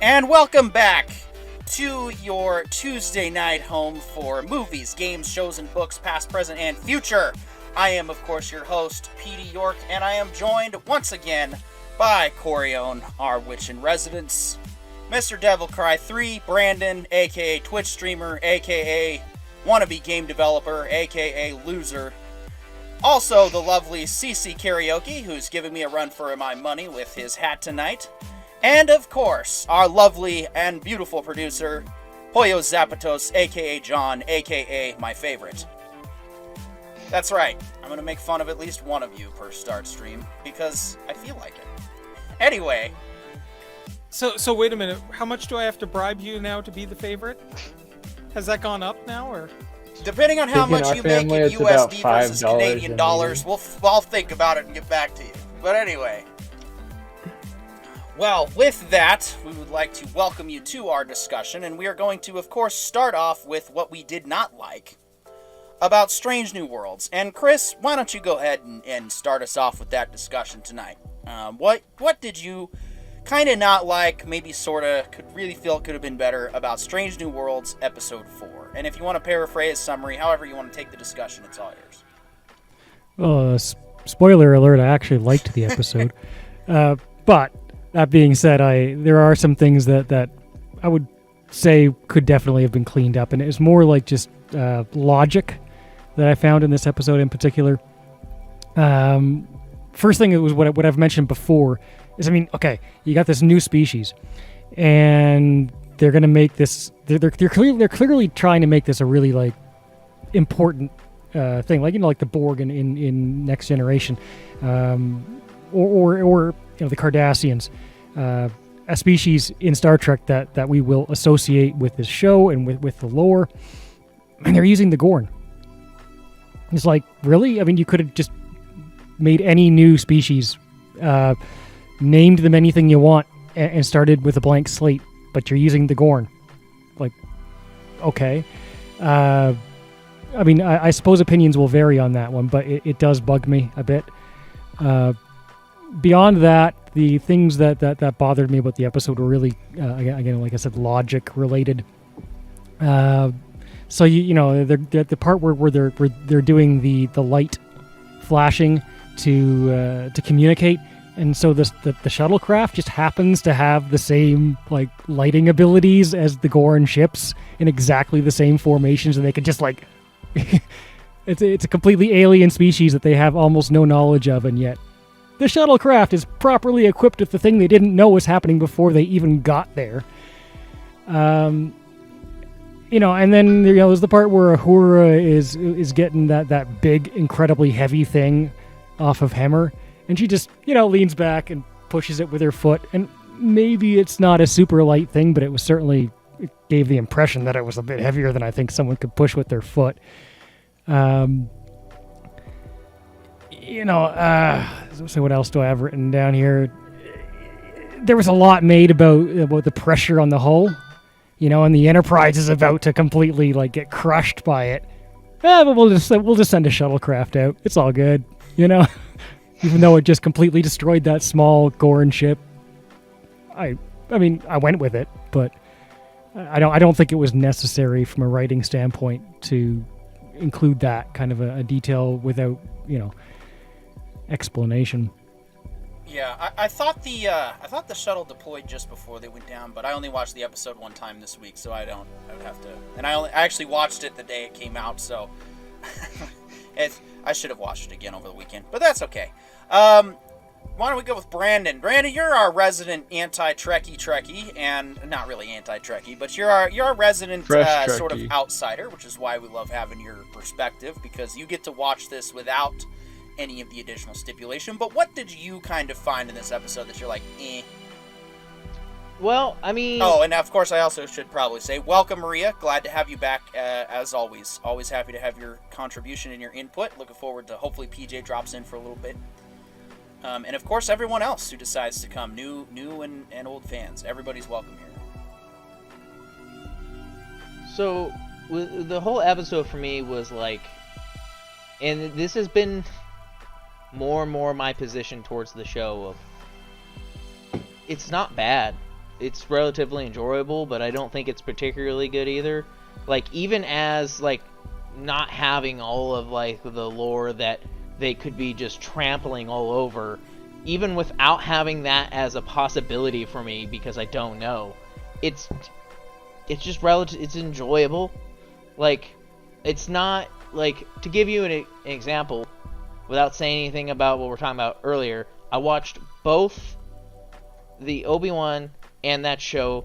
And welcome back to your Tuesday night home for movies, games, shows, and books, past, present, and future. I am, of course, your host, Petey York, and I am joined once again by Corione, our witch in residence, Mr. Devil Cry 3, Brandon, aka Twitch streamer, aka wannabe game developer, aka loser. Also, the lovely CC Karaoke, who's giving me a run for my money with his hat tonight. And, of course, our lovely and beautiful producer, Pollo Zapatos, a.k.a. John, a.k.a. my favorite. That's right, I'm going to make fun of at least one of you per start stream, because I feel like it. Anyway. So wait a minute, how much do I have to bribe you now to be the favorite? Has that gone up now, or...? Depending on how much you make in USD versus Canadian dollars, I'll think about it and get back to you. But anyway. Well, with that, we would like to welcome you to our discussion, and we are going to, of course, start off with what we did not like about Strange New Worlds. And Chris, why don't you go ahead and start us off with that discussion tonight? What did you kind of not like, maybe sort of, could really feel could have been better about Strange New Worlds Episode 4? And if you want to paraphrase, summary, however you want to take the discussion, it's all yours. Well, spoiler alert, I actually liked the episode. But that being said, there are some things that I would say could definitely have been cleaned up. And it was more like just logic that I found in this episode in particular. First thing, it was what I've mentioned before, is, I mean, okay, you got this new species, and they're going to make this, they're clearly trying to make this a really, like, important thing, like, you know, like the Borg in Next Generation, or you know, the Cardassians, a species in Star Trek that we will associate with this show and with the lore, and they're using the Gorn. It's like, really? I mean, you could have just made any new species, named them anything you want, and started with a blank slate, but you're using the Gorn. Like, okay. I mean, I suppose opinions will vary on that one, but it does bug me a bit. Beyond that, the things that bothered me about the episode were really, again, like I said, logic related. So you know, they're the part where they're doing the light flashing to communicate, and so the shuttlecraft just happens to have the same, like, lighting abilities as the Gorn ships in exactly the same formations, and they could just, like, it's a completely alien species that they have almost no knowledge of, and yet the shuttlecraft is properly equipped with the thing they didn't know was happening before they even got there. You know, and then, you know, there's the part where Uhura is getting that big, incredibly heavy thing off of Hemmer, and she just, you know, leans back and pushes it with her foot, and maybe it's not a super light thing, but it gave the impression that it was a bit heavier than I think someone could push with their foot. You know, so what else do I have written down here? There was a lot made about the pressure on the hull, you know, and the Enterprise is about to completely, like, get crushed by it. But we'll just send a shuttlecraft out. It's all good, you know. Even though it just completely destroyed that small Gorn ship, I mean, I went with it, but I don't think it was necessary from a writing standpoint to include that kind of a detail without, you know, explanation. Yeah, I thought the shuttle deployed just before they went down, but I only watched the episode one time this week, so I would have to. And I actually watched it the day it came out, so I should have watched it again over the weekend, but that's okay. Why don't we go with Brandon? Brandon, you're our resident anti-Trekkie, and not really anti-Trekkie, but you're our resident sort of outsider, which is why we love having your perspective, because you get to watch this without any of the additional stipulation. But what did you kind of find in this episode that you're like, eh? Well, I mean... Oh, and of course I also should probably say, welcome, Maria. Glad to have you back, as always. Always happy to have your contribution and your input. Looking forward to hopefully PJ drops in for a little bit. And of course, everyone else who decides to come, new and old fans. Everybody's welcome here. So, the whole episode for me was like... And this has been more and more my position towards the show of... It's not bad. it's relatively enjoyable, but I don't think it's particularly good either. Like, even as, like, not having all of, like, the lore that they could be just trampling all over, even without having that as a possibility for me, because I don't know, it's just it's enjoyable. Like, it's not, like, to give you an example, without saying anything about what we're talking about earlier, I watched both the Obi-Wan and that show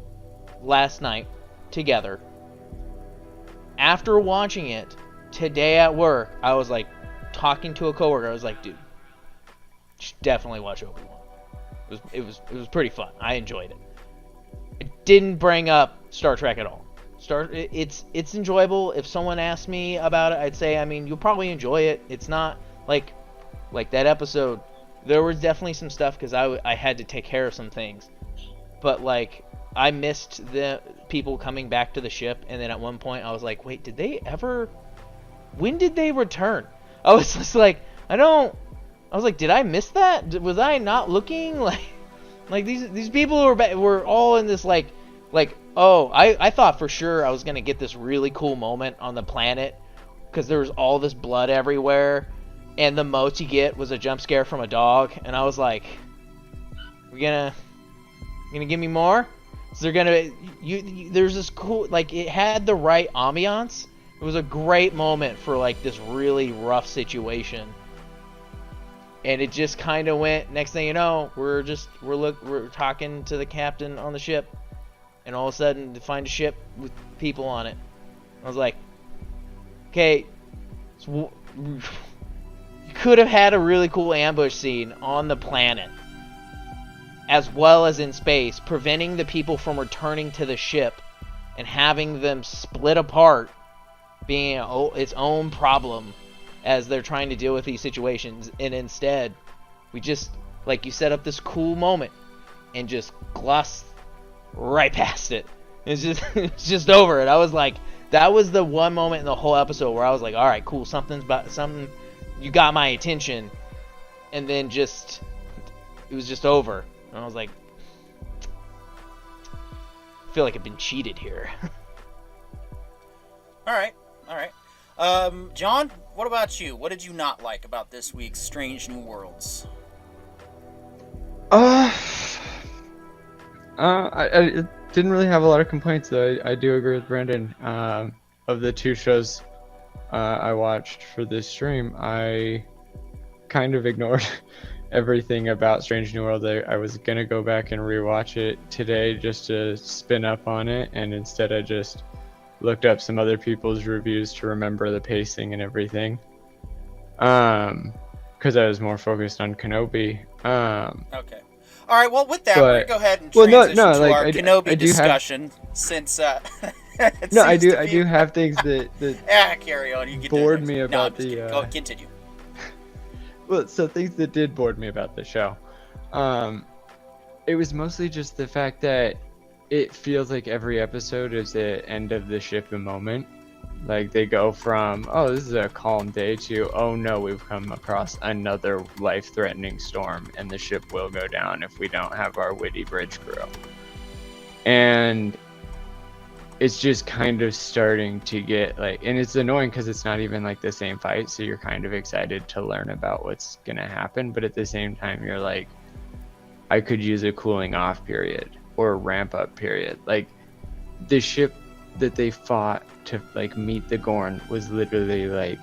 last night together. After watching it today at work, I was like, talking to a coworker, I was like, dude, you should definitely watch Obi-Wan. It was pretty fun. I enjoyed it. It didn't bring up Star Trek at all. It's enjoyable. If someone asked me about it, I'd say, I mean, you'll probably enjoy it. It's not like that episode. There was definitely some stuff because I had to take care of some things, but like, I missed the people coming back to the ship, and then at one point I was like, wait, when did they return? I was just like, I was like, did I miss that? Was I not looking? Like these people were all in this like, oh, I thought for sure I was gonna get this really cool moment on the planet, because there was all this blood everywhere, and the most you get was a jump scare from a dog, and I was like, we're gonna give me more? So they're gonna there's this cool, like, it had the right ambiance. It was a great moment for like this really rough situation, and it just kind of went. Next thing you know, we're talking to the captain on the ship, and all of a sudden, to find a ship with people on it, I was like, okay, so you could have had a really cool ambush scene on the planet, as well as in space, preventing the people from returning to the ship and having them split apart, being its own problem as they're trying to deal with these situations. And instead, we just, like, you set up this cool moment and just gloss right past it. It's just over it. I was like, that was the one moment in the whole episode where I was like, all right, cool, something, you got my attention, and then it was just over. And I was like, I feel like I've been cheated here. All right. John, what about you? What did you not like about this week's Strange New Worlds? I didn't really have a lot of complaints, though. I do agree with Brandon. Of the two shows I watched for this stream, I kind of ignored everything about Strange New World. I was gonna go back and rewatch it today just to spin up on it, and instead I just looked up some other people's reviews to remember the pacing and everything. Because I was more focused on Kenobi. Okay. All right. Well, with that, we're gonna go ahead and transition to our Kenobi discussion. Since no, I do have things that carry on. You get bored me about Go continue. Well, so things that did bored me about the show. It was mostly just the fact that it feels like every episode is the end of the ship moment. Like, they go from, oh, this is a calm day, to, oh no, we've come across another life-threatening storm, and the ship will go down if we don't have our witty bridge crew. And it's just kind of starting to get, like, and it's annoying because it's not even like the same fight, so you're kind of excited to learn about what's gonna happen, but at the same time you're like, I could use a cooling off period or a ramp up period. Like, the ship that they fought to, like, meet the Gorn was literally like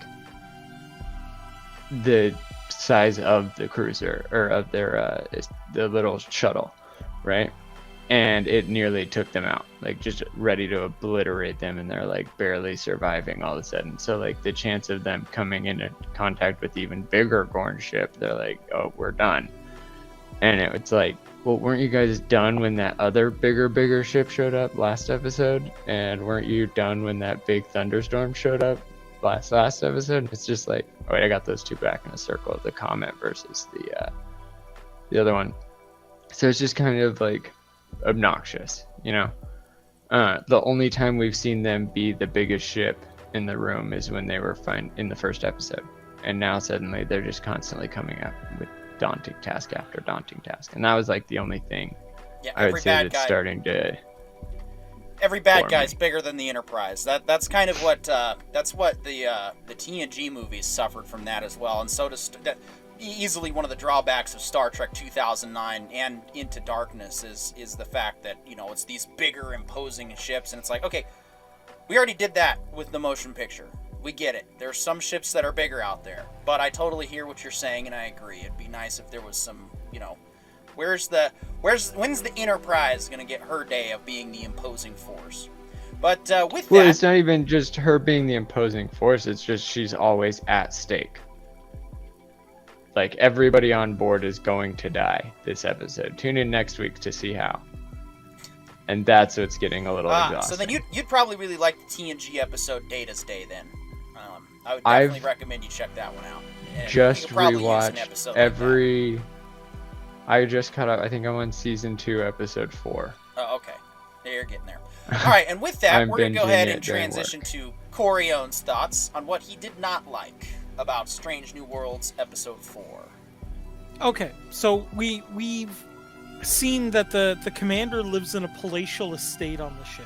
the size of the cruiser, or of their the little shuttle, right? And it nearly took them out, like, just ready to obliterate them, and they're like barely surviving all of a sudden. So, like, the chance of them coming into contact with even bigger Gorn ship, they're like, oh, we're done. And it's like, well, weren't you guys done when that other bigger ship showed up last episode? And weren't you done when that big thunderstorm showed up last episode? It's just like, oh wait, I got those two back in a circle, the Comet versus the other one. So it's just kind of like obnoxious, you know? The only time we've seen them be the biggest ship in the room is when they were in the first episode. And now suddenly they're just constantly coming up with daunting task after daunting task. And that was like the only thing Yeah, I would every say bad that's guy. starting to. Every bad for guy's me. bigger than the Enterprise. That's kind of what the TNG movies suffered from that as well, and so does easily one of the drawbacks of Star Trek 2009 and Into Darkness is the fact that it's these bigger, imposing ships, and it's like, okay, we already did that with the motion picture. We get it. There's some ships that are bigger out there, but I totally hear what you're saying, and I agree. It'd be nice if there was some, when's the Enterprise gonna get her day of being the imposing force? But with Well, that, it's not even just her being the imposing force. It's just she's always at stake. Like, everybody on board is going to die this episode. Tune in next week to see how. And that's what's getting a little exhausting. so then you'd probably really like the TNG episode Data's Day then. I would definitely recommend you check that one out. And just you could probably use an rewatched episode like that. every. I just caught up. I think I'm on season 2, episode 4. Oh, okay. Yeah, you're getting there. All right, and with that, I'm we're going to go binging ahead it and during transition work. to Corione's thoughts on what he did not like about Strange New Worlds episode 4. Okay, so we've seen that the commander lives in a palatial estate on the ship.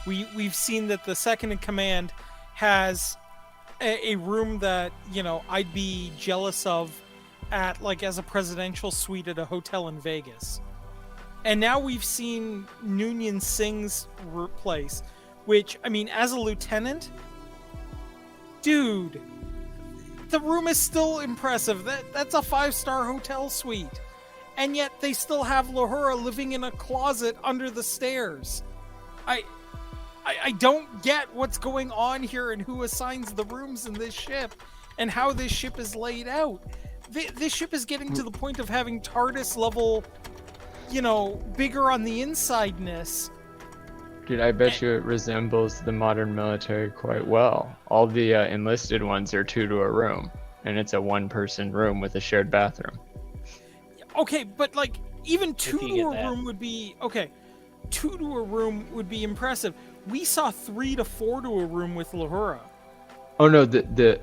We've seen that the second in command has a room that I'd be jealous of at as a presidential suite at a hotel in Vegas. And now we've seen Noonien Singh's place, which, I mean, as a lieutenant, dude, the room is still impressive. That's a 5-star hotel suite. And yet they still have Lahura living in a closet under the stairs. I don't get what's going on here and who assigns the rooms in this ship and how this ship is laid out. This ship is getting to the point of having TARDIS level, bigger on the insideness. Dude, I bet you it resembles the modern military quite well. All the enlisted ones are 2 to a room, and it's a 1-person room with a shared bathroom. Okay, but even 2 you to get a that. room would be okay. 2 to a room would be impressive. We saw 3 to 4 to a room with Lahura. Oh no, the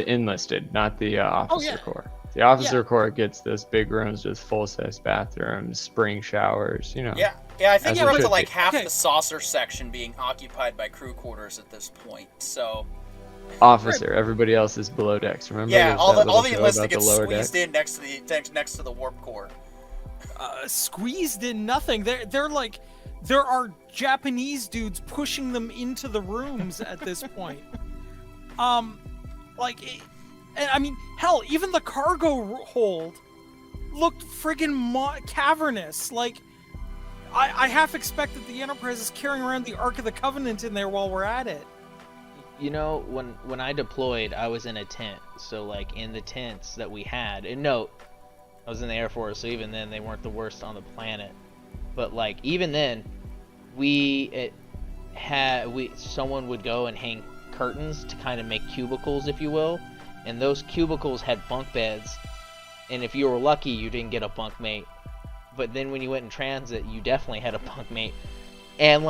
enlisted, not the officer yeah. corps. The officer corps gets those big rooms with full-size bathrooms, spring showers. Yeah, I think As we're it up to should be. half Okay. the saucer section being occupied by crew quarters at this point. So Officer, everybody else is below decks. Remember? yeah, there's all that the little show enlisted about get the lower squeezed decks? in next to the warp core. Squeezed in nothing. There are Japanese dudes pushing them into the rooms at this point. And I mean, hell, even the cargo hold looked friggin' cavernous. I half expect that the Enterprise is carrying around the Ark of the Covenant in there while we're at it. When I deployed, I was in a tent. So in the tents that we had, and note, I was in the Air Force, so even then they weren't the worst on the planet. But even then, someone would go and hang curtains to kind of make cubicles, if you will, and those cubicles had bunk beds. And if you were lucky, you didn't get a bunk mate. But then when you went in transit, you definitely had a bunk mate. And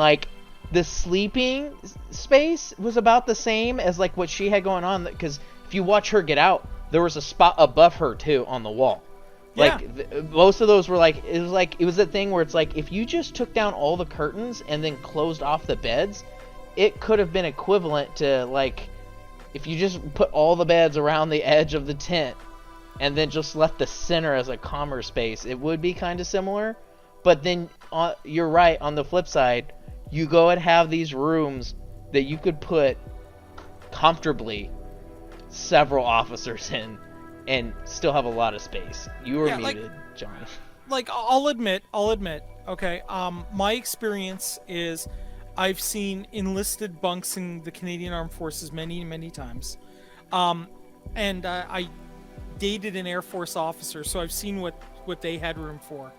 the sleeping space was about the same as what she had going on, because if you watch her get out, there was a spot above her too on the wall. Yeah. Most of those were it was a thing where it's if you just took down all the curtains and then closed off the beds, it could have been equivalent to if you just put all the beds around the edge of the tent and then just left the center as a calmer space. It would be kind of similar. But then you're right, on the flip side, you go and have these rooms that you could put comfortably several officers in and still have a lot of space. You were muted, John. I'll admit, okay, my experience is I've seen enlisted bunks in the Canadian Armed Forces many, many times. And I dated an Air Force officer, so I've seen what they had room for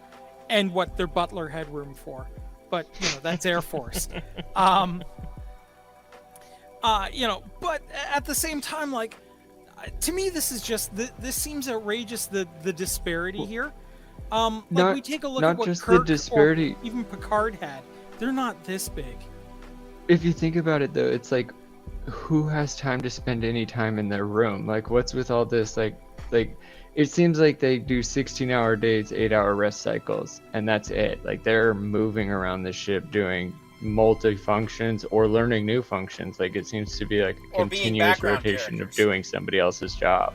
and what their butler had room for. But, that's Air Force. But at the same time, to me, this is just this seems outrageous, the disparity here. We take a look not at what just Kirk the disparity. or even Picard had. They're not this big. If you think about it, though, it's who has time to spend any time in their room? What's with all this Like, it seems like they do 16-hour days, 8-hour rest cycles, and that's it. Like, they're moving around the ship doing multi-functions or learning new functions. Like, it seems to be like a Or being continuous background rotation of characters. doing somebody else's job,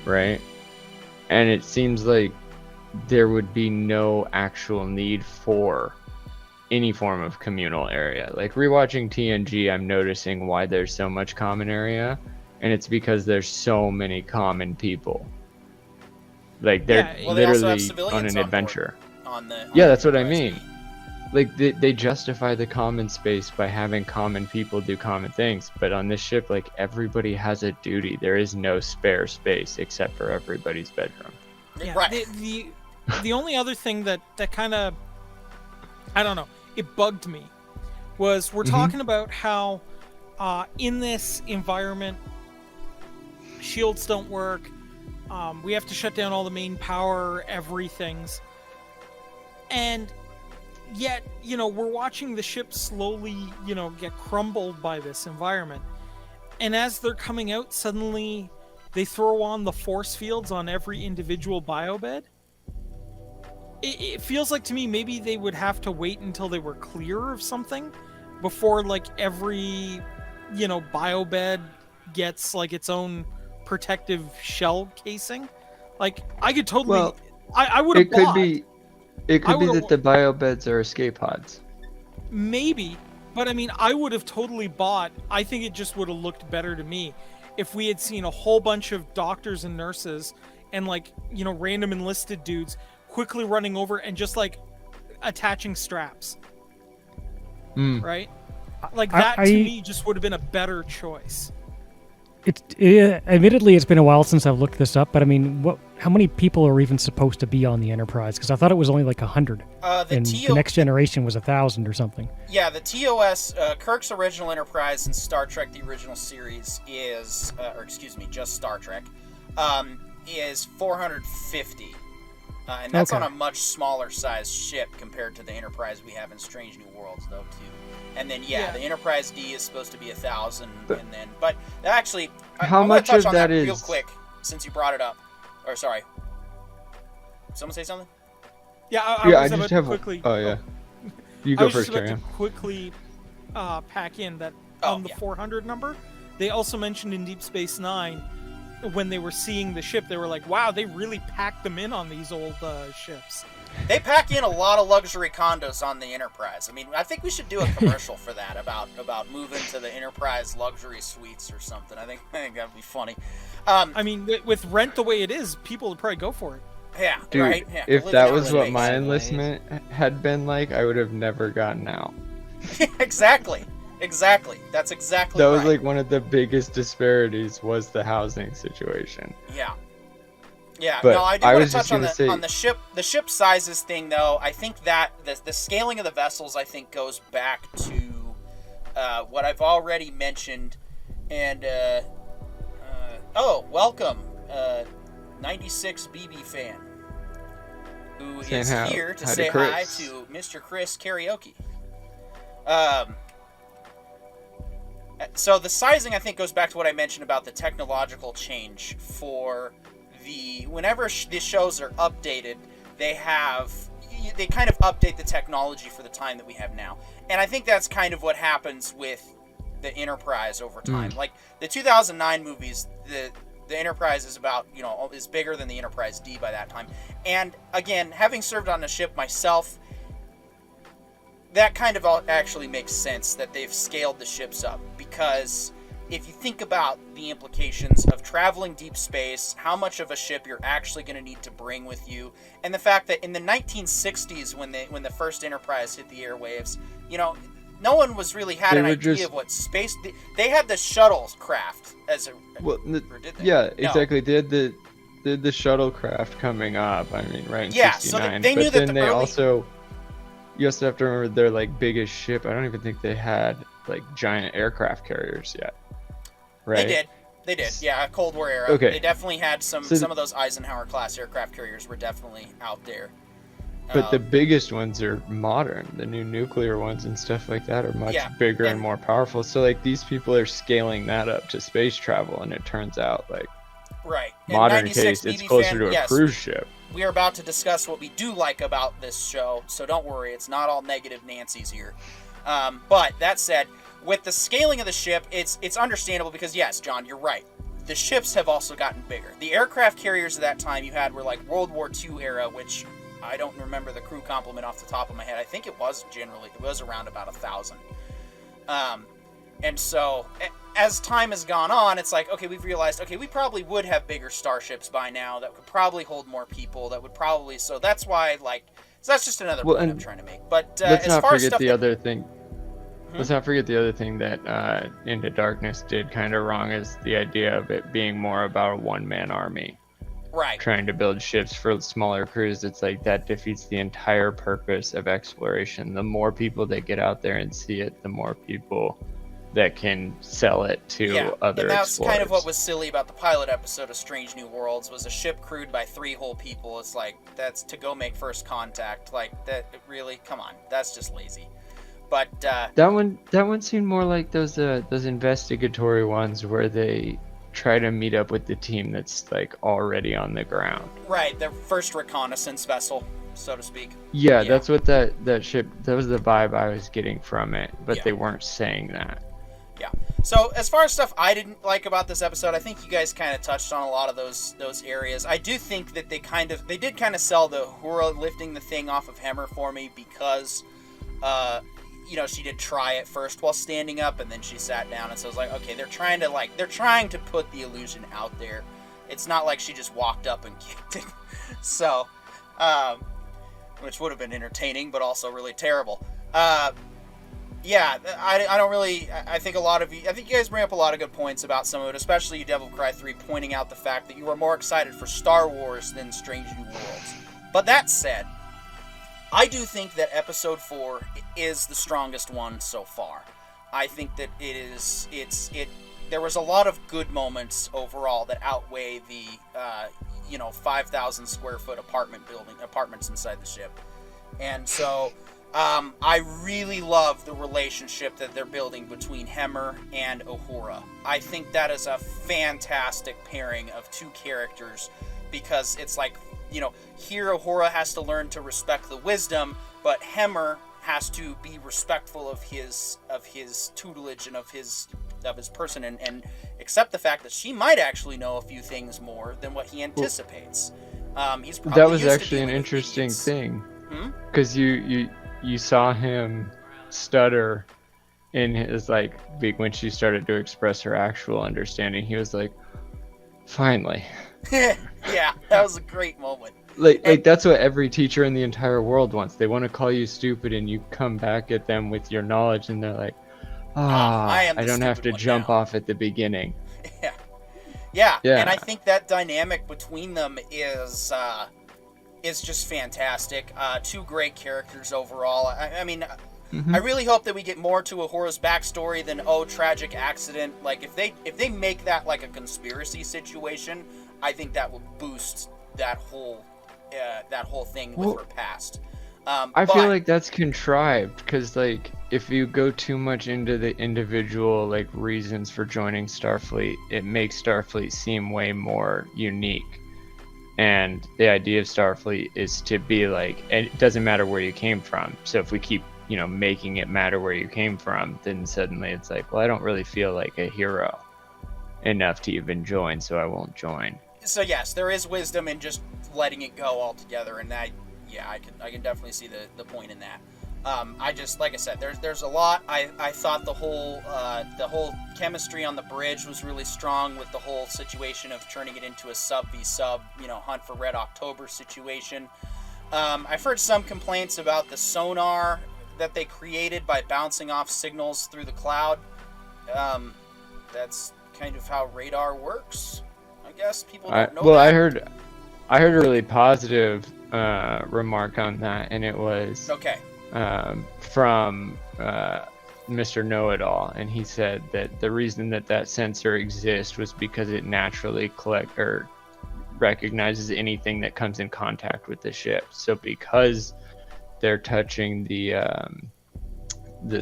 right? And it seems like there would be no actual need for any form of communal area. Like, rewatching TNG, I'm noticing why there's so much common area, and it's because there's so many common people. Like, they're Yeah, well, they also have literally civilians on on an board. adventure. On the Yeah, that's what I Enterprise mean. D. Like, they justify the common space by having common people do common things, but on this ship, like, everybody has a duty. There is no spare space except for everybody's bedroom. Yeah, Right. the only other thing that kind of, I don't know, it bugged me, was we're talking about how in this environment, shields don't work. We have to shut down all the main power, everything's, and yet, you know, we're watching the ship slowly, you know, get crumbled by this environment. And as they're coming out, suddenly they throw on the force fields on every individual biobed. It feels like to me maybe they would have to wait until they were clear of something before, like, every, you know, biobed gets like its own protective shell casing. Like, I could totally, Well, I would have It could bought, be, it I could be would've that the biobeds are escape pods. maybe, but I mean, I would have totally bought. I think it just would have looked better to me if we had seen a whole bunch of doctors and nurses and, like, you know, random enlisted dudes quickly running over and just, like, attaching straps, Mm. right? Like, I- that to I- me just would have been a better choice. Admittedly, it's been a while since I've looked this up, but I mean, how many people are even supposed to be on the Enterprise? Because I thought it was only like 100, The and the Next Generation was 1,000 or something. Yeah, the TOS, Kirk's original Enterprise in Star Trek, the original series, is, or excuse me, just Star Trek, is 450. And that's Okay. on a much smaller sized ship compared to the Enterprise we have in Strange New Worlds, though, too. And then, yeah, Yeah. the Enterprise D is supposed to be 1,000, and then, but actually, How I'm much gonna touch of on that real is- quick, since you brought it up. Or, sorry. Someone say something? Yeah, I Yeah, I was about just to have. ally. Oh yeah, you I go was first, just about Carrie. to quickly pack in that Oh, on the yeah. 400 number. They also mentioned in Deep Space Nine, when they were seeing the ship, they were like, "Wow, they really packed them in on these old ships." They pack in a lot of luxury condos on the Enterprise. I mean, I think we should do a commercial for that about moving to the Enterprise luxury suites or something. I think that'd be funny. I mean, with rent the way it is, people would probably go for it. Yeah, Dude, right. Yeah, if live that in was outer what space. my Nice. enlistment had been like, I would have never gotten out. exactly. That's exactly. That was right. like one of the biggest disparities was the housing situation. Yeah. Yeah, But no, I do I want was to just touch on gonna the say- on the ship sizes thing though. I think that the scaling of the vessels I think goes back to what I've already mentioned, and welcome 96 BB fan who Saying is hi- here to hi to say hi Chris. to Mr. Chris Karaoke. So the sizing, I think, goes back to what I mentioned about the technological change for whenever the shows are updated, they kind of update the technology for the time that we have now. And I think that's kind of what happens with the Enterprise over time. Like the 2009 movies, the Enterprise is is bigger than the Enterprise D by that time. And again, having served on a ship myself, that kind of actually makes sense that they've scaled the ships up, because if you think about the implications of traveling deep space, how much of a ship you're actually going to need to bring with you, and the fact that in the 1960s when the first Enterprise hit the airwaves, no one was really had They an were idea just- of what space. They had the shuttlecraft as a. Well, or did they? yeah, No. exactly. They had the shuttlecraft coming up. I mean, right in Yeah, so '69. they knew but that then the they early- you also have to remember their like biggest ship. I don't even think they had like giant aircraft carriers yet. Right. They did. Yeah, Cold War era. Okay. They definitely had some So of those Eisenhower class aircraft carriers were definitely out there. But the Um, biggest ones are modern. The new nuclear ones and stuff like that are much Yeah, bigger and and- more powerful. So like these people are scaling that up to space travel, and it turns out like Right. In modern 96 case, it's BB closer fan, to a yes, cruise ship. we are about to discuss what we do like about this show, so don't worry, it's not all negative Nancy's here. But that said, with the scaling of the ship, it's understandable because, yes, John, you're right. The ships have also gotten bigger. The aircraft carriers of that time you had were like World War II era, which I don't remember the crew complement off the top of my head. I think it was around about 1,000. And so, as time has gone on, it's like, okay, we've realized, okay, we probably would have bigger starships by now that could probably hold more people, that would probably, so that's why, like, so that's just another point I'm trying to make. But let's as not far as forget stuff the that, other thing. Let's not forget the other thing that Into Darkness did kind of wrong is the idea of it being more about a one-man army. right, Trying to build ships for smaller crews, it's like that defeats the entire purpose of exploration. The more people that get out there and see it, the more people that can sell it to yeah, other and that's explorers. kind of what was silly about the pilot episode of Strange New Worlds, was a ship crewed by 3 whole people. It's like, that's to go make first contact, like, that, really, come on, that's just lazy. But, that one seemed more like those investigatory ones where they try to meet up with the team that's like already on the ground. right, the first reconnaissance vessel, so to speak. Yeah, Yeah. that's what that ship, that was the vibe I was getting from it, but Yeah. they weren't saying that. Yeah. So as far as stuff I didn't like about this episode, I think you guys kind of touched on a lot of those areas. I do think that they did kind of sell the Uhura lifting the thing off of Hemmer for me because, she did try it first while standing up and then she sat down, and so I was like, okay, they're trying to put the illusion out there. It's not like she just walked up and kicked it. So, which would have been entertaining, but also really terrible. Yeah, I don't really. I think I think you guys bring up a lot of good points about some of it, especially you, Devil Cry 3, pointing out the fact that you are more excited for Star Wars than Strange New Worlds. But that said, I do think that Episode 4 is the strongest one so far. I think that there was a lot of good moments overall that outweigh the 5,000 square foot apartments inside the ship. And so I really love the relationship that they're building between Hemmer and Uhura. I think that is a fantastic pairing of two characters, because it's like, here Uhura has to learn to respect the wisdom, but Hemmer has to be respectful of his tutelage and of his person, and accept the fact that she might actually know a few things more than what he anticipates. He's probably That was used to actually an dealing with interesting idiots. thing, Hmm? because you saw him stutter in his when she started to express her actual understanding. He was like, finally. Yeah, that was a great moment. Like that's what every teacher in the entire world wants. They want to call you stupid, and you come back at them with your knowledge, and they're like, I am the I don't have stupid to one jump now." off at the beginning. Yeah, Yeah. and I think that dynamic between them is just fantastic. Two great characters overall. I mean, Mhm. I really hope that we get more to Uhura's backstory than tragic accident. Like if they make that like a conspiracy situation, I think that will boost that whole thing with her past. I feel like that's contrived, because if you go too much into the individual reasons for joining Starfleet, it makes Starfleet seem way more unique. And the idea of Starfleet is to be and it doesn't matter where you came from. So if we keep making it matter where you came from, then suddenly it's like, well, I don't really feel like a hero enough to even join, so I won't join. So yes, there is wisdom in just letting it go altogether, and I can definitely see the point in that. I just, like I said, there's a lot. I thought the whole chemistry on the bridge was really strong, with the whole situation of turning it into a sub v sub, Hunt for Red October situation. I've heard some complaints about the sonar that they created by bouncing off signals through the cloud. That's kind of how radar works, I guess. People don't know that. I heard a really positive remark on that, and it was Okay. from Mr. Know-It-All, and he said that the reason that sensor exists was because it naturally recognizes anything that comes in contact with the ship. So because they're touching the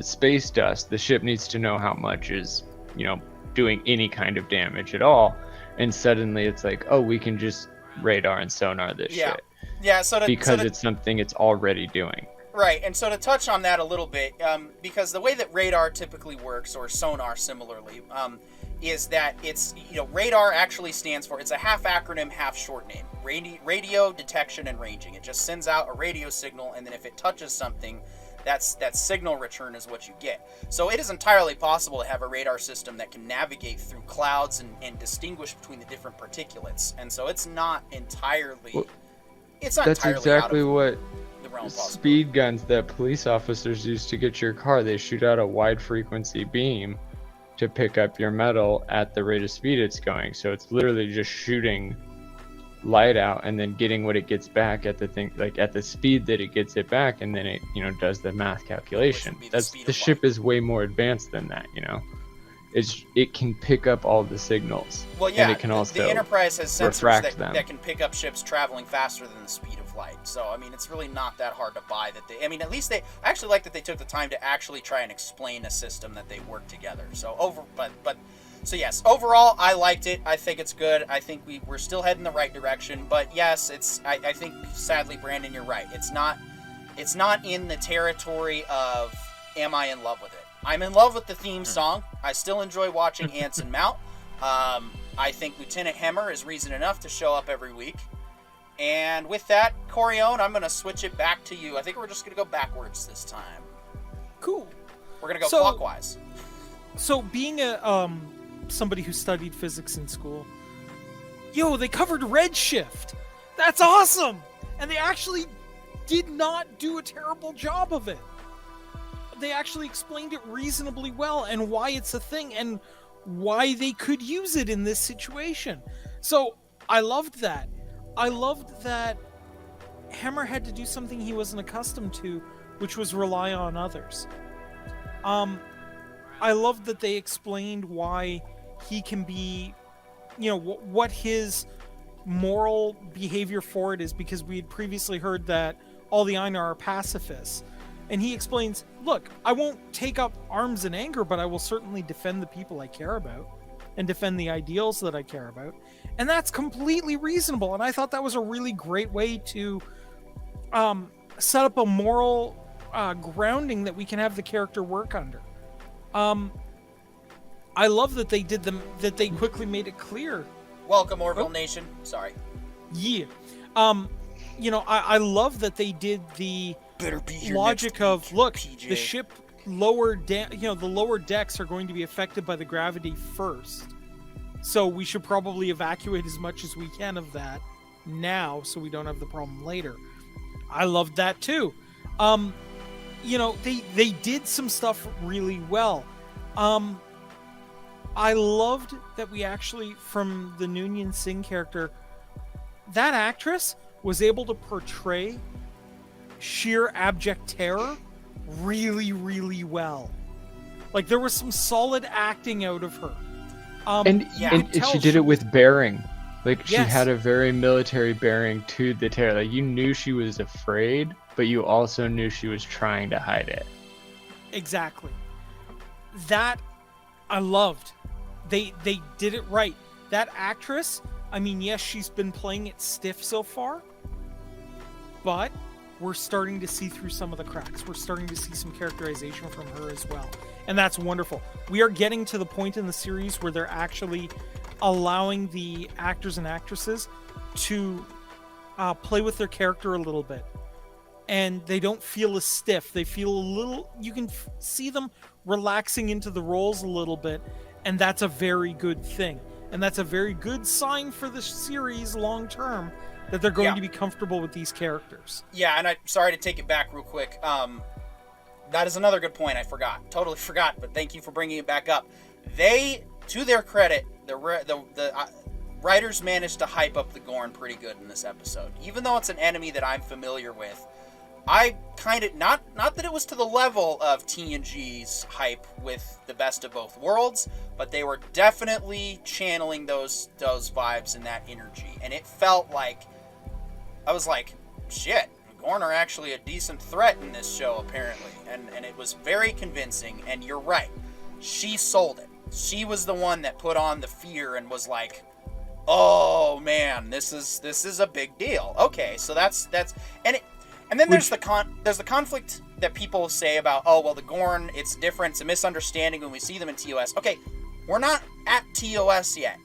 space dust, the ship needs to know how much is doing any kind of damage at all, and suddenly it's like, oh, we can just radar and sonar this shit Yeah, because it's something it's already doing. Right, and so to touch on that a little bit, because the way that radar typically works, or sonar similarly, is that it's, radar actually stands for, it's a half acronym, half short name. Radio, detection, and ranging. It just sends out a radio signal, and then if it touches something, that signal return is what you get. So it is entirely possible to have a radar system that can navigate through clouds and distinguish between the different particulates. And so it's not entirely... Well, it's not that's entirely exactly out of what the realm of possibility. speed guns that police officers use to get your car. They shoot out a wide frequency beam to pick up your metal at the rate of speed it's going. So it's literally just shooting light out and then getting what it gets back at the thing, like at the speed that it gets it back, and then it does the math calculation. Which would be the That's speed the of ship light. is way more advanced than that. It can pick up all the signals. Well, yeah, and it can also the Enterprise has sensors refract them. that can pick up ships traveling faster than the speed of light. So, I mean, it's really not that hard to buy that they... I mean, at least I actually like that they took the time to actually try and explain a system that they work together. So, So yes, overall, I liked it. I think it's good. I think we're still heading the right direction. But yes, I think, sadly, Brandon, you're right. It's not in the territory of, am I in love with it? I'm in love with the theme song. I still enjoy watching Anson Mount. I think Lieutenant Hemmer is reason enough to show up every week. And with that, Corione, I'm going to switch it back to you. I think we're just going to go backwards this time. Cool. We're going to go clockwise. So being somebody who studied physics in school, they covered redshift. That's awesome. And they actually did not do a terrible job of it. They actually explained it reasonably well, and why it's a thing, and why they could use it in this situation. So I loved that. I loved that Hemmer had to do something he wasn't accustomed to, which was rely on others. I loved that they explained why he can be, what his moral behavior for it is, because we had previously heard that all the Einar are pacifists. And he explains, look, I won't take up arms in anger, but I will certainly defend the people I care about and defend the ideals that I care about. And that's completely reasonable. And I thought that was a really great way to set up a moral grounding that we can have the character work under. I love that they that they quickly made it clear. Welcome, Orville Nation. Sorry. Yeah. I love that they did the Better be here logic next of, week, look, PJ. the ship the lower decks are going to be affected by the gravity first. So we should probably evacuate as much as we can of that now so we don't have the problem later. I loved that too. They did some stuff really well. I loved that we actually, from the Noonien Singh character, that actress was able to portray sheer abject terror really, really well. Like, there was some solid acting out of her. And she did it with bearing. Like, she had a very military bearing to the terror. Like, you knew she was afraid, but you also knew she was trying to hide it. Exactly. That I loved. They did it right. That actress, I mean, yes, she's been playing it stiff so far, but we're starting to see through some of the cracks. We're starting to see some characterization from her as well. And that's wonderful. We are getting to the point in the series where they're actually allowing the actors and actresses to play with their character a little bit. And they don't feel as stiff. They feel a little, you can see them relaxing into the roles a little bit. And that's a very good thing. And that's a very good sign for the series long term, that they're going to be comfortable with these characters. Yeah, and I'm sorry to take it back real quick. That is another good point. I forgot. Totally forgot, but thank you for bringing it back up. They, to their credit, the writers managed to hype up the Gorn pretty good in this episode. Even though it's an enemy that I'm familiar with, I kind of, not that it was to the level of TNG's hype with the Best of Both Worlds, but they were definitely channeling those vibes and that energy. And it felt like, I was like, shit, Gorn are actually a decent threat in this show, apparently. And it was very convincing, and you're right. She sold it. She was the one that put on the fear and was like, oh man, this is a big deal. Okay, so that's and then there's the conflict that people say about, oh well, the Gorn, it's different, it's a misunderstanding when we see them in TOS. Okay, we're not at TOS yet.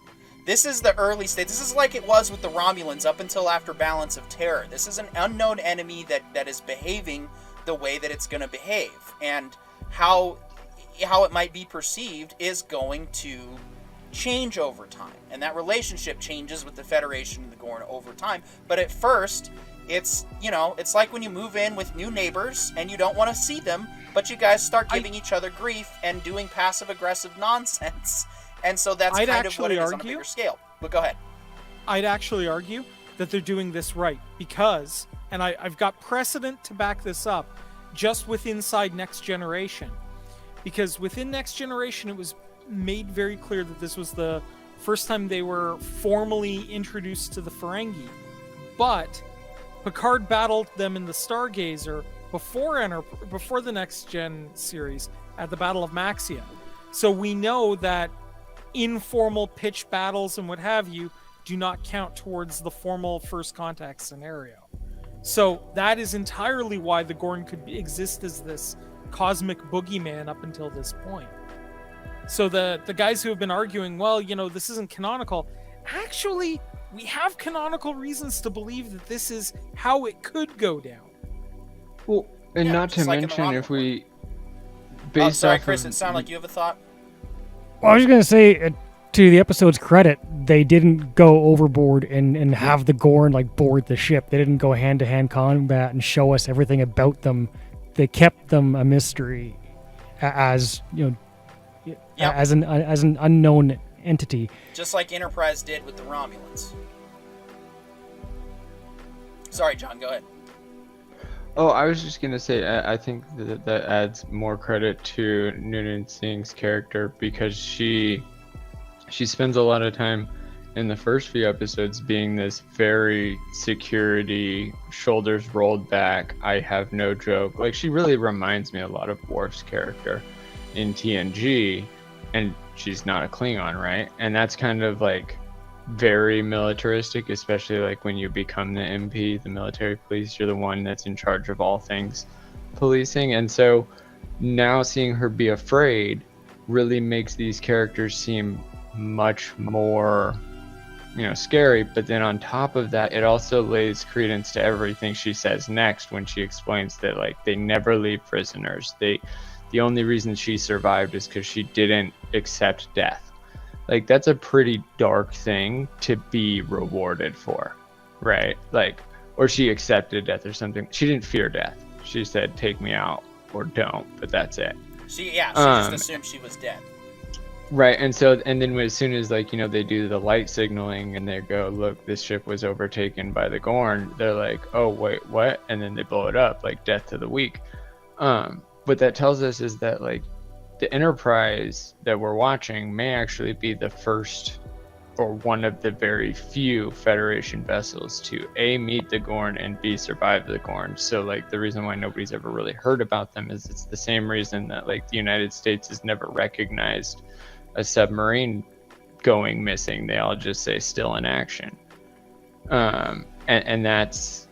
This is the early stage. This is like it was with the Romulans up until after Balance of Terror. This is an unknown enemy that is behaving the way that it's going to behave, and how it might be perceived is going to change over time, and that relationship changes with the Federation and the Gorn over time. But at first, it's it's like when you move in with new neighbors and you don't want to see them, but you guys start giving each other grief and doing passive aggressive nonsense, and so that's kind of what it is on a bigger scale. But go ahead. I'd actually argue that they're doing this right because, and I've got precedent to back this up, just with inside Next Generation, because within Next Generation it was made very clear that this was the first time they were formally introduced to the Ferengi, but Picard battled them in the Stargazer before the Next Gen series at the Battle of Maxia. So we know that informal pitch battles and what have you do not count towards the formal first contact scenario. So that is entirely why the Gorn could exist as this cosmic boogeyman up until this point. So the guys who have been arguing, well, this isn't canonical, actually, we have canonical reasons to believe that this is how it could go down. Well, and Yeah, not to just like in the mention, if Romulan. we I'm sorry, off Chris. of It sounded like you have a thought. Well, I was just gonna say, to the episode's credit, they didn't go overboard and have the Gorn like board the ship. They didn't go hand-to-hand combat and show us everything about them. They kept them a mystery, as as an unknown entity. Just like Enterprise did with the Romulans. Sorry, John, go ahead. Oh, I was just gonna say, I think that adds more credit to Noonan Singh's character, because she spends a lot of time in the first few episodes being this very security, shoulders rolled back, I have no joke. Like, she really reminds me a lot of Worf's character in TNG, and she's not a Klingon, right? And that's kind of like very militaristic, especially like when you become the MP, the military police, you're the one that's in charge of all things policing. And so now seeing her be afraid really makes these characters seem much more scary. But then on top of that, it also lays credence to everything she says next when she explains that like they never leave prisoners. The only reason she survived is because she didn't accept death. Like, that's a pretty dark thing to be rewarded for, right? Like, or she accepted death or something. She didn't fear death. She said, take me out or don't, but that's it. She just assumed she was dead. Right, and then as soon as they do the light signaling and they go, look, this ship was overtaken by the Gorn, they're like, oh wait, what? And then they blow it up, like death to the weak. What that tells us is that like the Enterprise that we're watching may actually be the first or one of the very few Federation vessels to A, meet the Gorn, and B, survive the Gorn. So like the reason why nobody's ever really heard about them is it's the same reason that like the United States has never recognized a submarine going missing. They all just say still in action. And that's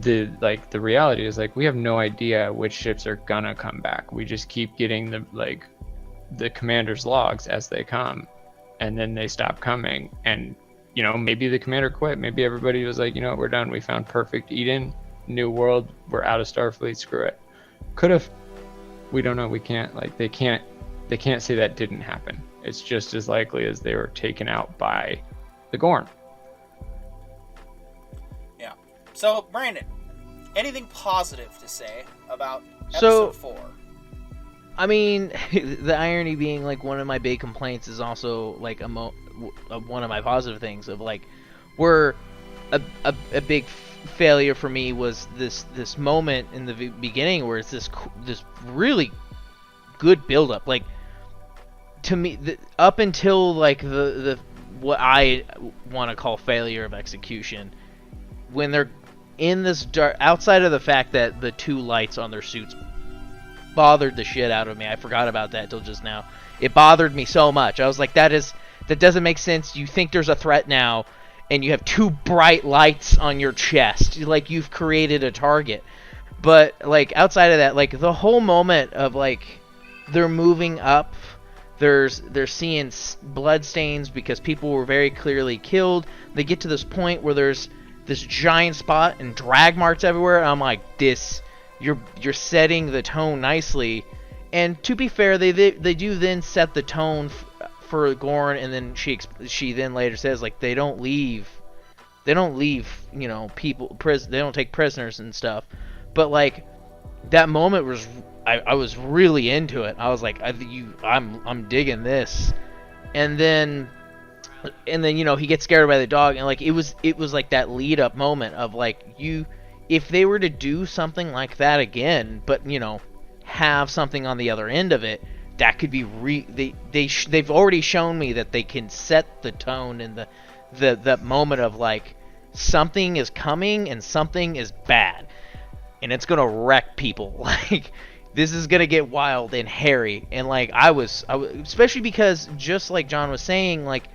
the reality is like we have no idea which ships are gonna come back. We just keep getting the commander's logs as they come, and then they stop coming. And maybe the commander quit, maybe everybody was like, we're done, we found perfect Eden, new world, we're out of Starfleet, screw it. Could have. We don't know. We can't they can't say that didn't happen. It's just as likely as they were taken out by the Gorn. Yeah. So, Brandon, anything positive to say about episode 4? I mean, the irony being like one of my big complaints is also like one of my positive things of like we're a big failure for me was this moment in the beginning where it's this really good build up, like to me up until like the what I want to call failure of execution, when they're in this dark, outside of the fact that the two lights on their suits bothered the shit out of me. I forgot about that till just now. It bothered me so much. I was like, that is That doesn't make sense. You think there's a threat now, and you have 2 bright lights on your chest. Like, you've created a target. But, like, outside of that, like, the whole moment of, like, they're moving up, they're seeing blood stains because people were very clearly killed. They get to this point where there's this giant spot and drag marks everywhere, and I'm like, you're setting the tone nicely. And to be fair, they do then set the tone for Gorn, and then she then later says, like, they don't leave, you know, people, they don't take prisoners and stuff. But, like, that moment was, I was really into it. I was like, I'm digging this. And then you know, he gets scared by the dog, and like it was like that lead up moment of like, if they were to do something like that again, but you know, have something on the other end of it, that could be they've already shown me that they can set the tone and the moment of like, something is coming and something is bad, and it's gonna wreck people. Like, this is gonna get wild and hairy. And like, I was especially because, just like John was saying, like,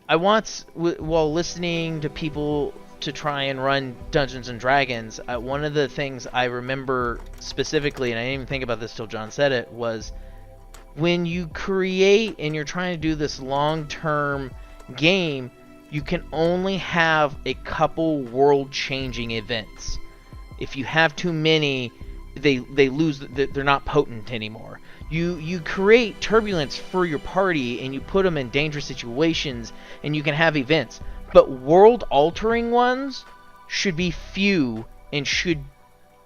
I once, while listening to people to try and run Dungeons and Dragons, one of the things I remember specifically, and I didn't even think about this till John said it, was when you create and you're trying to do this long-term game, you can only have a couple world-changing events. If you have too many, they lose, they're not potent anymore. You create turbulence for your party, and you put them in dangerous situations, and you can have events. But world-altering ones should be few and should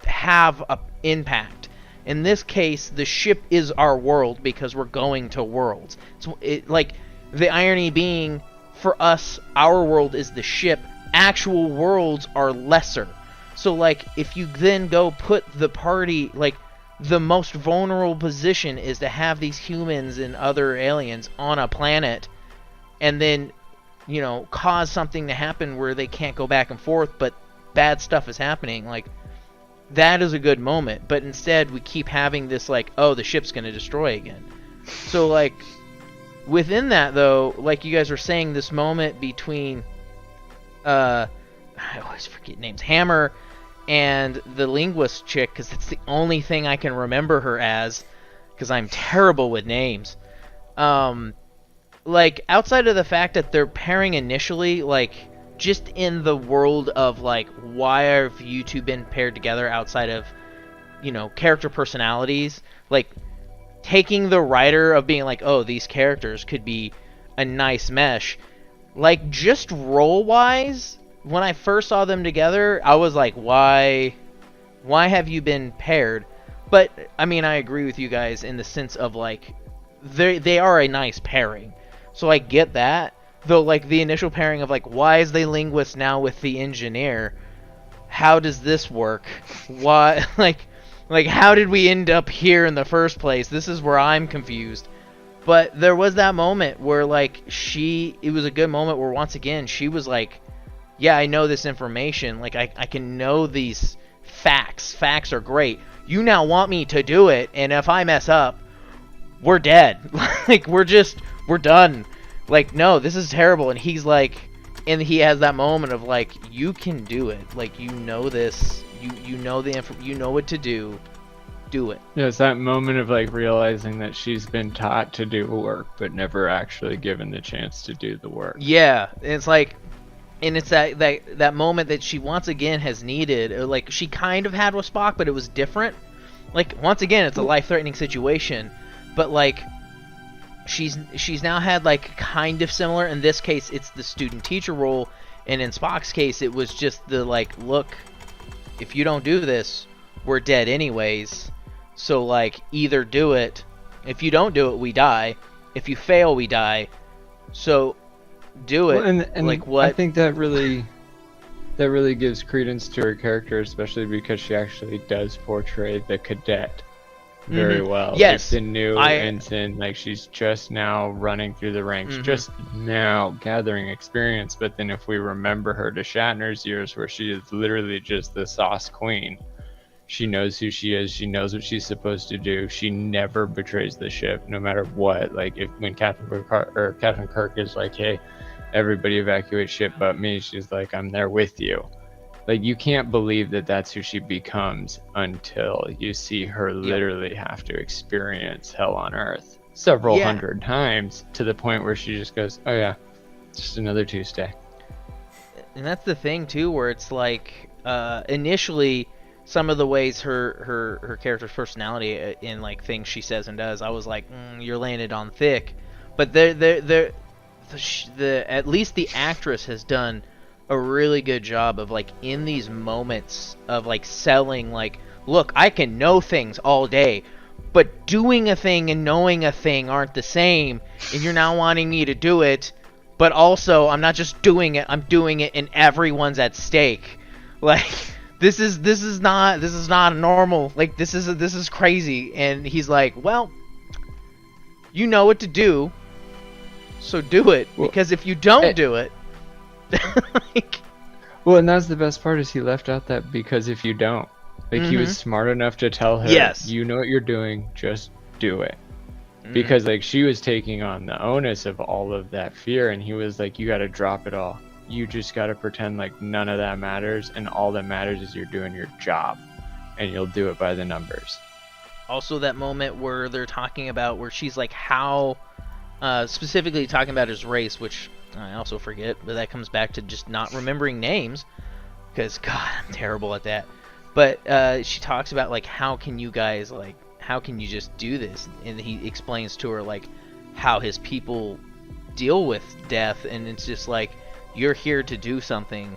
have an impact. In this case, the ship is our world because we're going to worlds. So like, the irony being, for us, our world is the ship. Actual worlds are lesser. So like, if you then go put the party, like, the most vulnerable position is to have these humans and other aliens on a planet, and then, you know, cause something to happen where they can't go back and forth, but bad stuff is happening. Like, that is a good moment. But instead, we keep having this, like, oh, the ship's going to destroy again. So, like, within that, though, like you guys were saying, this moment between, I always forget names, Hammer and the linguist chick, because it's the only thing I can remember her as, because I'm terrible with names. Like, outside of the fact that they're pairing initially, like, just in the world of, like, why have you two been paired together outside of, you know, character personalities, like, taking the writer of being like, oh, these characters could be a nice mesh, like, just role-wise, when I first saw them together, I was like, why have you been paired? But, I mean, I agree with you guys in the sense of, like, they are a nice pairing. So I get that. Though, like, the initial pairing of, like, why is the linguist now with the engineer? How does this work? Why, like, how did we end up here in the first place? This is where I'm confused. But there was that moment where, like, it was a good moment where, once again, she was like, yeah, I know this information. Like, I can know these facts. Facts are great. You now want me to do it, and if I mess up, we're dead. Like, we're done. Like, no, this is terrible. And he's like, and he has that moment of like, you can do it. Like, you know this. You know you know what to do. Do it. Yeah, it's that moment of like realizing that she's been taught to do work, but never actually given the chance to do the work. Yeah, and it's like, and it's that moment that she once again has needed. Like, she kind of had with Spock, but it was different. Like, once again, it's a life-threatening situation, but like, she's now had like kind of similar. In this case, it's the student-teacher role, and in Spock's case, it was just the like, look, if you don't do this, we're dead anyways. So like, either do it. If you don't do it, we die. If you fail, we die. So do it. Well, and like, what? I think that really gives credence to her character, especially because she actually does portray the cadet very well. Yes, like the new ensign, like, she's just now running through the ranks, just now gathering experience. But then if we remember her to Shatner's years, where she is literally just the sauce queen, She knows who she is. She knows what she's supposed to do. She never betrays the ship, no matter what. Like when Captain Kirk is like, "Hey, everybody evacuate ship but me," she's like, "I'm there with you." Like, you can't believe that that's who she becomes until you see her literally have to experience hell on Earth several hundred times, to the point where she just goes, "Oh yeah, just another Tuesday." And that's the thing too, where it's like initially some of the ways her character's personality in like things she says and does, I was like, you're laying it on thick. But the at least the actress has done a really good job of like in these moments of like selling, like, look, I can know things all day, but doing a thing and knowing a thing aren't the same, and you're now wanting me to do it, but also I'm not just doing it, I'm doing it and everyone's at stake. Like, this is not normal. Like, this is crazy. And he's like, well, you know what to do, so do it. Because if you don't do it, like... Well, and that's the best part, is he left out that because if you don't, like, he was smart enough to tell her, yes, you know what you're doing, just do it. Because like she was taking on the onus of all of that fear, and he was like, you got to drop it all. You just got to pretend like none of that matters, and all that matters is you're doing your job, and you'll do it by the numbers. Also, that moment where they're talking about, where she's like, how, specifically talking about his race, which I also forget, but that comes back to just not remembering names, because God, I'm terrible at that. But she talks about like, how can you guys, like, how can you just do this? And he explains to her like how his people deal with death, and it's just like, you're here to do something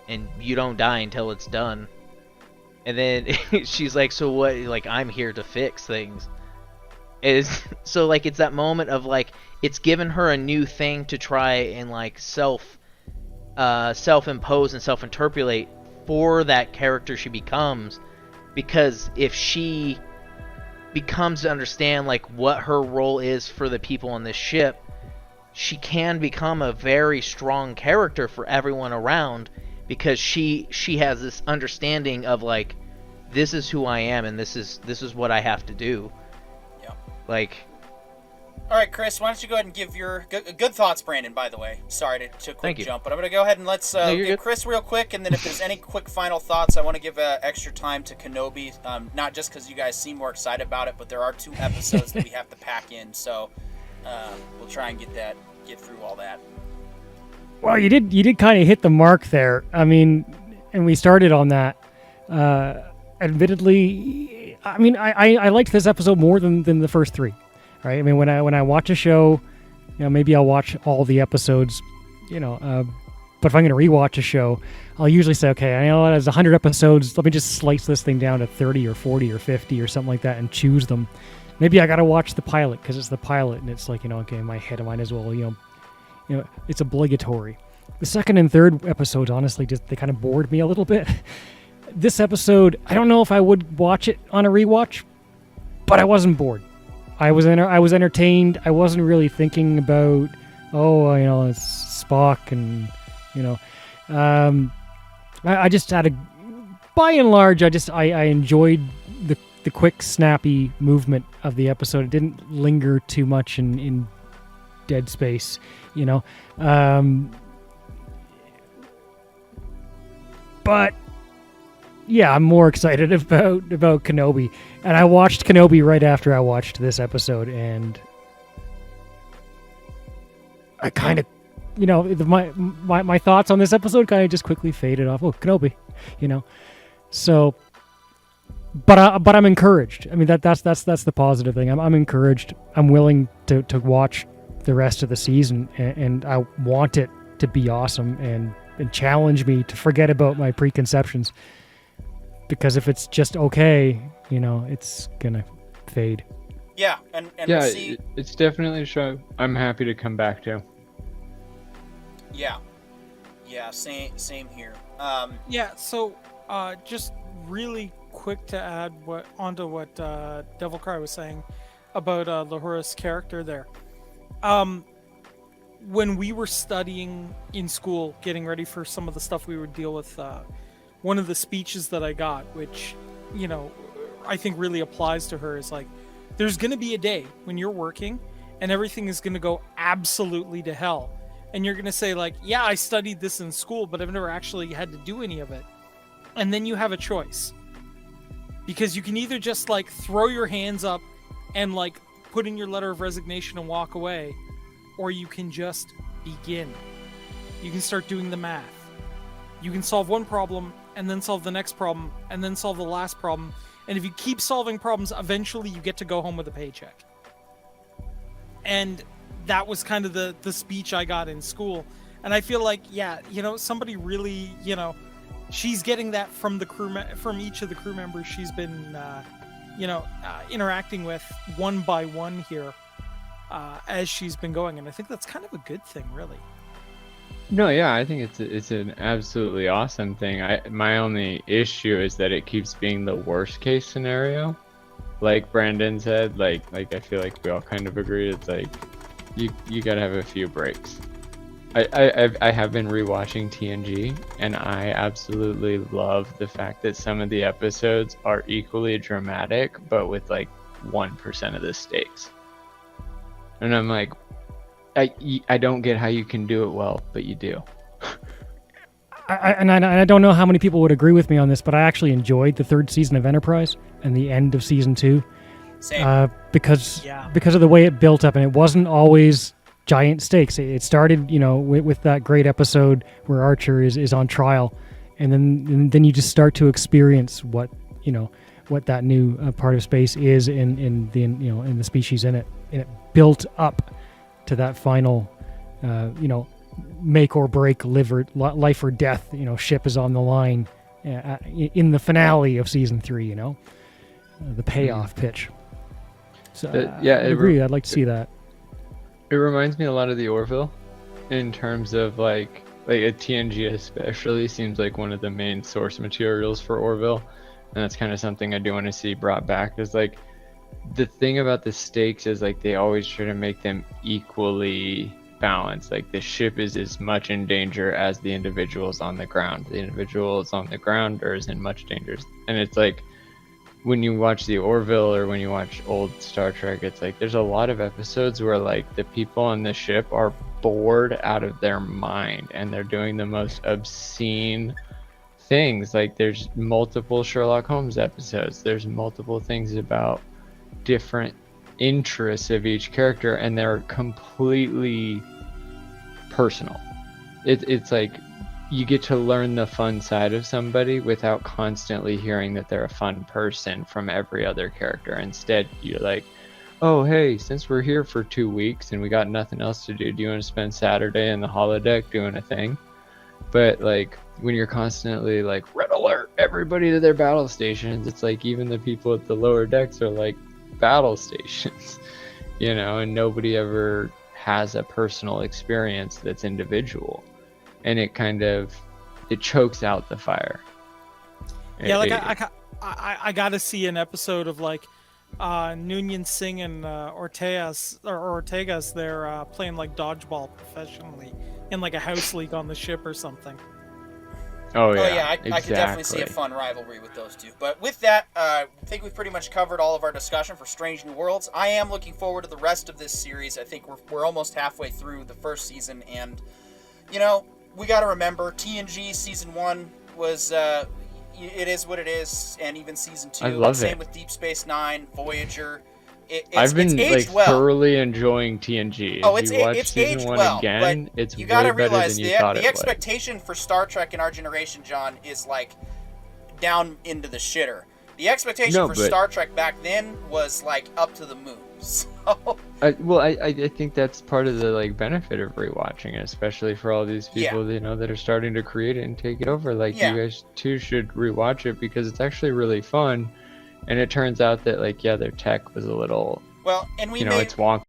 and you don't die until it's done. And then she's like, so what? Like, I'm here to fix things. So like, it's that moment of like, it's given her a new thing to try and like self-impose and self-interpolate for that character she becomes. Because if she becomes to understand like what her role is for the people on this ship, she can become a very strong character for everyone around, because she has this understanding of like, this is who I am, and this is what I have to do. Yep. Like, all right, Chris, why don't you go ahead and give your good thoughts, Brandon, by the way. Sorry to quick you. jump, but I'm going to go ahead and let's you're get good. Chris real quick, and then if there's any quick final thoughts, I want to give extra time to Kenobi, not just because you guys seem more excited about it, but there are 2 episodes that we have to pack in, so we'll try and get through all that. Well, you did kind of hit the mark there. I mean, and we started on that. Admittedly, I mean, I liked this episode more than the first 3. Right? I mean, when I watch a show, you know, maybe I'll watch all the episodes, you know. But if I'm going to rewatch a show, I'll usually say, okay, I know there's 100 episodes. Let me just slice this thing down to 30 or 40 or 50 or something like that and choose them. Maybe I got to watch the pilot because it's the pilot, and it's like, you know, okay, in my head I might as well, you know, it's obligatory. The second and third episodes, honestly, just they kind of bored me a little bit. This episode, I don't know if I would watch it on a rewatch, but I wasn't bored. I was entertained. I wasn't really thinking about, oh, you know, it's Spock, and you know, I just had by and large, I enjoyed the quick, snappy movement of the episode. It didn't linger too much in dead space, you know. But yeah, I'm more excited about Kenobi, and I watched Kenobi right after I watched this episode, and I kind of, you know, my thoughts on this episode kind of just quickly faded off. Oh, Kenobi, you know. So, but I'm encouraged. I mean, that's the positive thing. I'm encouraged. I'm willing to watch the rest of the season, and I want it to be awesome and challenge me to forget about my preconceptions. Because if it's just okay, you know, it's gonna fade. Yeah, and yeah, we'll see. It's definitely a show I'm happy to come back to. Yeah, same here. Yeah, so just really quick to add onto what Devil Cry was saying about Lahura's character there. When we were studying in school, getting ready for some of the stuff we would deal with, one of the speeches that I got, which I think really applies to her is like, there's going to be a day when you're working and everything is going to go absolutely to hell. And you're going to say like, yeah, I studied this in school, but I've never actually had to do any of it. And then you have a choice. Because you can either just like throw your hands up and like put in your letter of resignation and walk away, or you can just begin. You can start doing the math. You can solve one problem and then solve the next problem and then solve the last problem. And if you keep solving problems, eventually you get to go home with a paycheck. And that was kind of the speech I got in school. And I feel like, yeah, somebody really, she's getting that from the crew, from each of the crew members she's been, interacting with one by one here as she's been going. And I think that's kind of a good thing, really. No, yeah, I think it's an absolutely awesome thing. My only issue is that it keeps being the worst case scenario. Like Brandon said, like I feel like we all kind of agree. It's like you gotta have a few breaks. I have been rewatching TNG, and I absolutely love the fact that some of the episodes are equally dramatic, but with like 1% of the stakes. And I'm like, I don't get how you can do it well, but you do. I don't know how many people would agree with me on this, but I actually enjoyed the third season of Enterprise and the end of season 2. Same. Because of the way it built up, and it wasn't always giant stakes. It started, with that great episode where Archer is on trial, and then you just start to experience what that new part of space is in the species in it, and it built up to that final, make or break, life or death. Ship is on the line in the finale of season 3. The payoff pitch. So I agree. I'd like to see that. It reminds me a lot of the Orville, in terms of like a TNG especially seems like one of the main source materials for Orville, and that's kind of something I do want to see brought back. Is like, the thing about the stakes is like they always try to make them equally balanced. Like the ship is as much in danger as the individuals on the ground. The individuals on the ground are as in much danger. And it's like, when you watch the Orville or when you watch old Star Trek, it's like there's a lot of episodes where like the people on the ship are bored out of their mind and they're doing the most obscene things. Like there's multiple Sherlock Holmes episodes. There's multiple things about different interests of each character, and they're completely personal. It's like you get to learn the fun side of somebody without constantly hearing that they're a fun person from every other character. Instead, you're like, oh hey, since we're here for 2 weeks and we got nothing else to do you want to spend Saturday in the holodeck doing a thing? But like when you're constantly like, red alert, everybody to their battle stations, it's like even the people at the lower decks are like battle stations, and nobody ever has a personal experience that's individual, and it chokes out the fire. Yeah, I gotta see an episode of like Noonien Singh and Ortega's they're playing like dodgeball professionally in like a house league on the ship or something. Oh yeah, exactly. I could definitely see a fun rivalry with those two. But with that, I think we've pretty much covered all of our discussion for Strange New Worlds. I am looking forward to the rest of this series. I think we're almost halfway through the first season, and we got to remember TNG season 1 was it is what it is, and even season 2. I love Same it. with Deep Space Nine, Voyager. I've been aged like well. thoroughly enjoying TNG. Oh, if you watch it's season aged 1 well, again, but it's you way gotta better realize than you thought it the was. expectation for Star Trek in our generation, John, is like down into the shitter. The expectation for Star Trek back then was like up to the moon. So I think that's part of the like benefit of rewatching it, especially for all these people that are starting to create it and take it over. Like you guys too should rewatch it because it's actually really fun, and it turns out that like their tech was a little well, and it's wonky.